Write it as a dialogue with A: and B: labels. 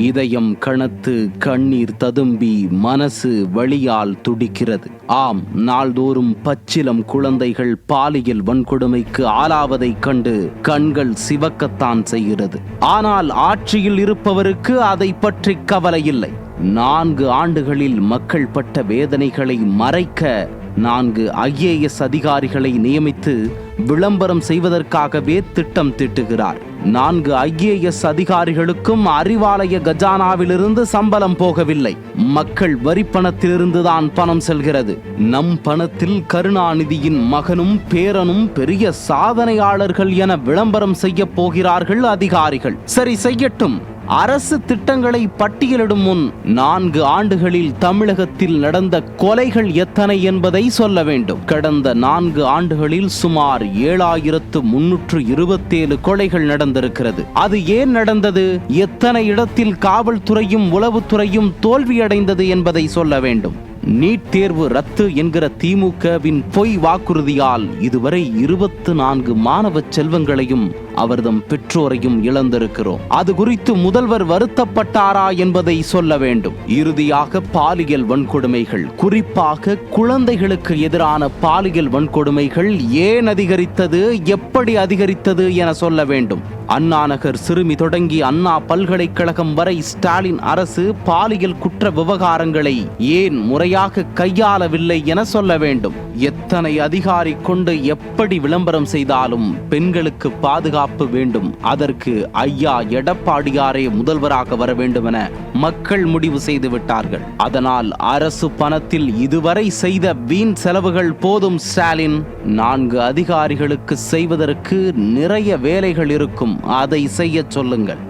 A: இதயம் கனத்து கண்ணீர் ததும்பி மனசு வலியால் துடிக்கிறது. ஆம், நாள்தோறும் பச்சிலம் குழந்தைகள் பாலியல் வன்கொடுமைக்கு ஆளாவதைக் கண்டு கண்கள் சிவக்கத்தான் செய்கிறது. ஆனால் ஆட்சியில் இருப்பவருக்கு அதை பற்றி கவலை இல்லை. 4 ஆண்டுகளில் மக்கள் பட்ட வேதனைகளை மறைக்க 4 IAS அதிகாரிகளை நியமித்து விளம்பரம் செய்வதற்காகவே திட்டம் தீட்டுகிறார். 4 IAS அதிகாரிகளுக்கும் அறிவாலய கஜானாவிலிருந்து சம்பளம் போகவில்லை. மக்கள் வரிப்பணத்திலிருந்துதான் பணம் செல்கிறது. நம் பணத்தில் கருணாநிதியின் மகனும் பேரனும் பெரிய சாதனையாளர்கள் என விளம்பரம் செய்ய போகிறார்கள் அதிகாரிகள். சரி, செய்யட்டும். அரசு திட்டங்களை பட்டியலிடும் முன் 4 ஆண்டுகளில் தமிழகத்தில் நடந்த கொலைகள் எத்தனை என்பதை சொல்ல வேண்டும். கடந்த 4 ஆண்டுகளில் சுமார் 7327 கொலைகள் நடந்திருக்கிறது. அது ஏன் நடந்தது, எத்தனை இடத்தில் காவல்துறையும் உளவுத்துறையும் தோல்வியடைந்தது என்பதை சொல்ல வேண்டும். நீட் தேர்வு ரத்து என்கிற திமுகவின் பொய் வாக்குறுதியால் இதுவரை 24 மாணவ செல்வங்களையும் அவர்தம் பெற்றோரையும் இழந்திருக்கிறோம். அது குறித்து முதல்வர் வருத்தப்பட்டாரா என்பதை சொல்ல வேண்டும். இறுதியாக பாலியல் வன்கொடுமைகள், குறிப்பாக குழந்தைகளுக்கு எதிரான பாலியல் வன்கொடுமைகள் ஏன் அதிகரித்தது, எப்படி அதிகரித்தது என சொல்ல வேண்டும். அண்ணா நகர் சிறுமி தொடங்கி அண்ணா பல்கலைக்கழகம் வரை ஸ்டாலின் அரசு பாலியல் குற்ற விவகாரங்களை ஏன் முறையாக கையாளவில்லை என சொல்ல வேண்டும். எத்தனை அதிகாரி கொண்டு எப்படி விளம்பரம் செய்தாலும் பெண்களுக்கு பாதுகாப்பு வேண்டும், அதற்கு ஐயா எடப்பாடியாரே முதல்வராக வர வேண்டும் என மக்கள் முடிவு செய்து விட்டார்கள். அதனால் அரசு பணத்தில் இதுவரை செய்த வீண் செலவுகள் போதும். ஸ்டாலின், 4 அதிகாரிகளுக்கு செய்வதற்கு நிறைய வேலைகள் இருக்கும், அதை செய்ய சொல்லுங்கள்.